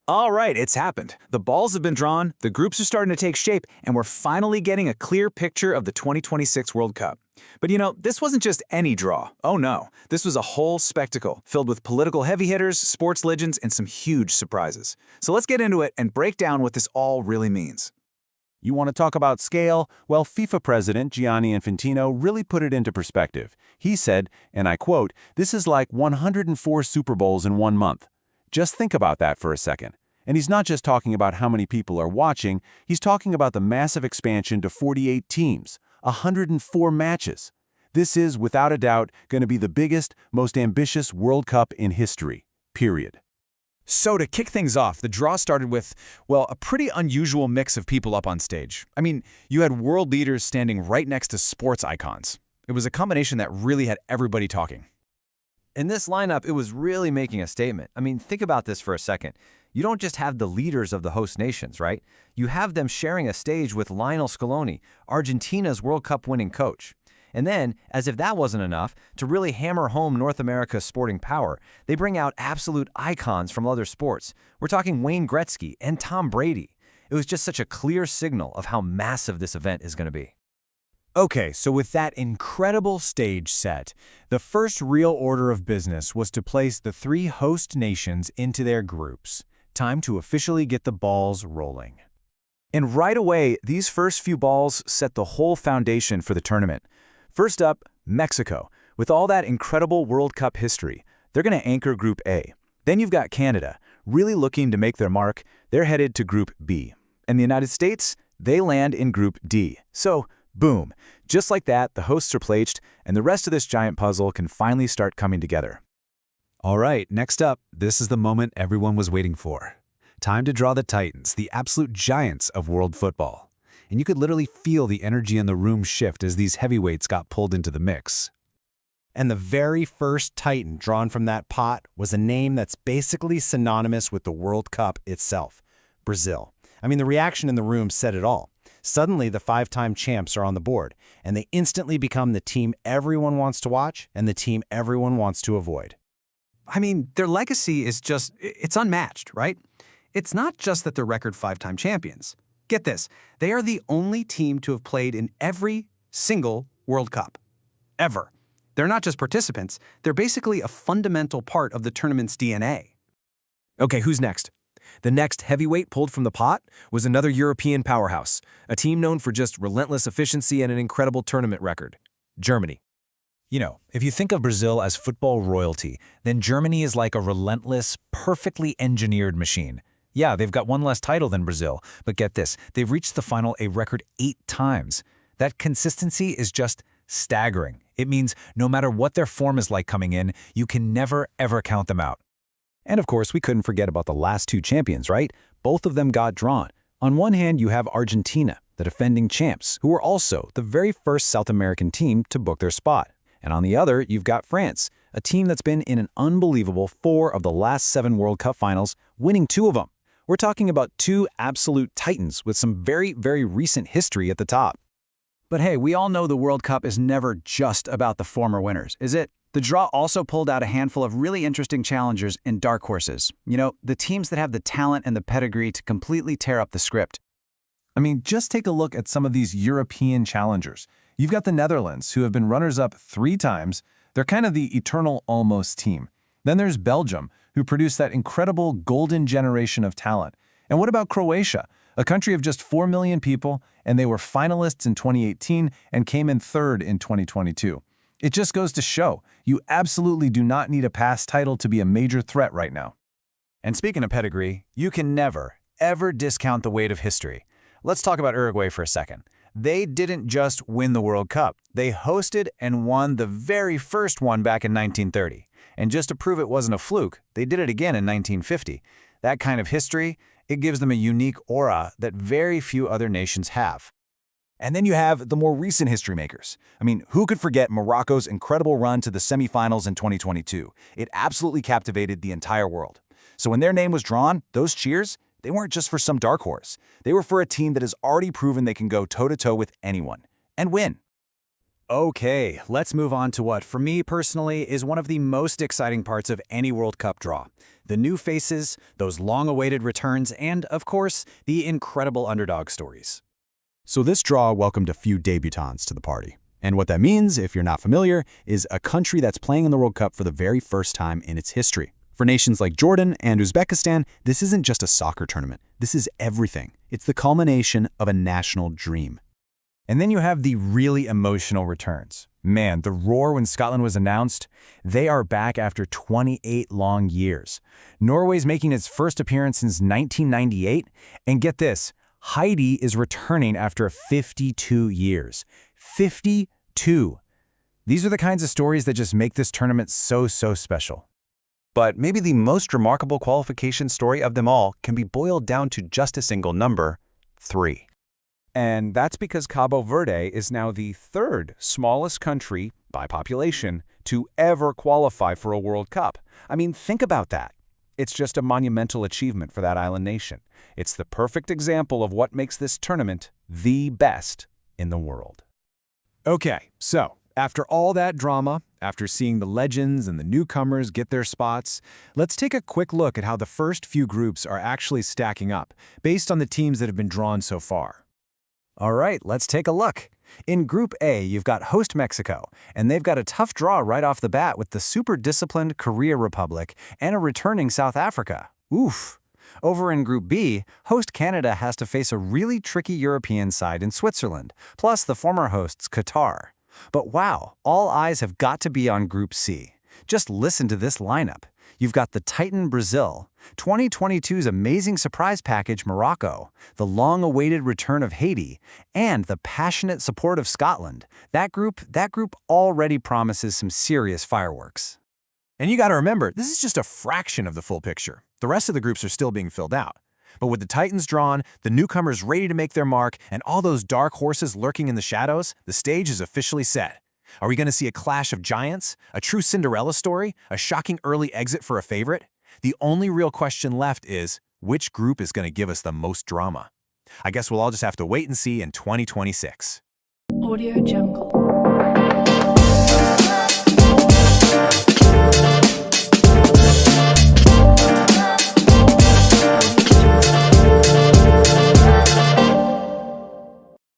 All right, it's happened. The balls have been drawn, the groups are starting to take shape, and we're finally getting a clear picture of the 2026 World Cup. But this wasn't just any draw. Oh no, this was a whole spectacle filled with political heavy hitters, sports legends, and some huge surprises. So let's get into it and break down what this all really means. You want to talk about scale? Well, FIFA President Gianni Infantino really put it into perspective. He said, and I quote, "This is like 104 Super Bowls in 1 month." Just think about that for a second. And he's not just talking about how many people are watching, he's talking about the massive expansion to 48 teams, 104 matches. This is, without a doubt, going to be the biggest, most ambitious World Cup in history, period. So to kick things off, the draw started with, well, a pretty unusual mix of people up on stage. I mean, you had world leaders standing right next to sports icons. It was a combination that really had everybody talking. In this lineup, it was really making a statement. I mean, think about this for a second. You don't just have the leaders of the host nations, right? You have them sharing a stage with Lionel Scaloni, Argentina's World Cup winning coach. And then, as if that wasn't enough, to really hammer home North America's sporting power, they bring out absolute icons from other sports. We're talking Wayne Gretzky and Tom Brady. It was just such a clear signal of how massive this event is going to be. Okay, so with that incredible stage set, the first real order of business was to place the 3 host nations into their groups. Time to officially get the balls rolling. And right away, these first few balls set the whole foundation for the tournament. First up, Mexico. With all that incredible World Cup history, they're going to anchor Group A. Then you've got Canada, really looking to make their mark. They're headed to Group B. And the United States, they land in Group D. So, boom, just like that, the hosts are placed, and the rest of this giant puzzle can finally start coming together. All right, next up, this is the moment everyone was waiting for. Time to draw the Titans, the absolute giants of world football. And you could literally feel the energy in the room shift as these heavyweights got pulled into the mix. And the very first Titan drawn from that pot was a name that's basically synonymous with the World Cup itself, Brazil. I mean, the reaction in the room said it all. Suddenly, the 5-time champs are on the board, and they instantly become the team everyone wants to watch and the team everyone wants to avoid. I mean, their legacy is it's unmatched, right? It's not just that they're record 5-time champions. Get this, they are the only team to have played in every single World Cup, ever. They're not just participants, they're basically a fundamental part of the tournament's DNA. Okay, who's next? The next heavyweight pulled from the pot was another European powerhouse, a team known for just relentless efficiency and an incredible tournament record, Germany. If you think of Brazil as football royalty, then Germany is like a relentless, perfectly engineered machine. Yeah, they've got one less title than Brazil, but get this, they've reached the final a record 8 times. That consistency is just staggering. It means no matter what their form is like coming in, you can never, ever count them out. And of course, we couldn't forget about the last 2 champions, right? Both of them got drawn. On one hand, you have Argentina, the defending champs, who were also the very first South American team to book their spot. And on the other, you've got France, a team that's been in an unbelievable 4 of the last 7 World Cup finals, winning 2 of them. We're talking about 2 absolute titans with some very, very recent history at the top. But hey, we all know the World Cup is never just about the former winners, is it? The draw also pulled out a handful of really interesting challengers and dark horses. The teams that have the talent and the pedigree to completely tear up the script. I mean, just take a look at some of these European challengers. You've got the Netherlands, who have been runners-up 3 times. They're kind of the eternal almost team. Then there's Belgium, who produced that incredible golden generation of talent. And what about Croatia, a country of just 4 million people, and they were finalists in 2018 and came in 3rd in 2022. It just goes to show, you absolutely do not need a past title to be a major threat right now. And speaking of pedigree, you can never, ever discount the weight of history. Let's talk about Uruguay for a second. They didn't just win the World Cup. They hosted and won the very first one back in 1930. And just to prove it wasn't a fluke, they did it again in 1950. That kind of history, it gives them a unique aura that very few other nations have. And then you have the more recent history makers. I mean, who could forget Morocco's incredible run to the semifinals in 2022? It absolutely captivated the entire world. So when their name was drawn, those cheers, they weren't just for some dark horse. They were for a team that has already proven they can go toe-to-toe with anyone and win. Okay, let's move on to what, for me personally, is one of the most exciting parts of any World Cup draw. The new faces, those long-awaited returns, and, of course, the incredible underdog stories. So this draw welcomed a few debutants to the party. And what that means, if you're not familiar, is a country that's playing in the World Cup for the very first time in its history. For nations like Jordan and Uzbekistan, this isn't just a soccer tournament. This is everything. It's the culmination of a national dream. And then you have the really emotional returns. Man, the roar when Scotland was announced, they are back after 28 long years. Norway's making its first appearance since 1998, and get this, Haiti is returning after 52 years. 52! These are the kinds of stories that just make this tournament so special. But maybe the most remarkable qualification story of them all can be boiled down to just a single number, 3. And that's because Cabo Verde is now the third smallest country by population to ever qualify for a World Cup. I mean, think about that. It's just a monumental achievement for that island nation. It's the perfect example of what makes this tournament the best in the world. Okay, so after all that drama, after seeing the legends and the newcomers get their spots, let's take a quick look at how the first few groups are actually stacking up, based on the teams that have been drawn so far. All right, let's take a look. In Group A, you've got host Mexico, and they've got a tough draw right off the bat with the super disciplined Korea Republic and a returning South Africa. Oof. Over in Group B, host Canada has to face a really tricky European side in Switzerland, plus the former hosts Qatar. But wow, all eyes have got to be on Group C. Just listen to this lineup. You've got the Titan Brazil, 2022's amazing surprise package Morocco, the long-awaited return of Haiti, and the passionate support of Scotland. That group already promises some serious fireworks. And you got to remember, this is just a fraction of the full picture. The rest of the groups are still being filled out. But with the Titans drawn, the newcomers ready to make their mark, and all those dark horses lurking in the shadows, the stage is officially set. Are we going to see a clash of giants? A true Cinderella story? A shocking early exit for a favorite? The only real question left is, which group is going to give us the most drama? I guess we'll all just have to wait and see in 2026. Audio Jungle.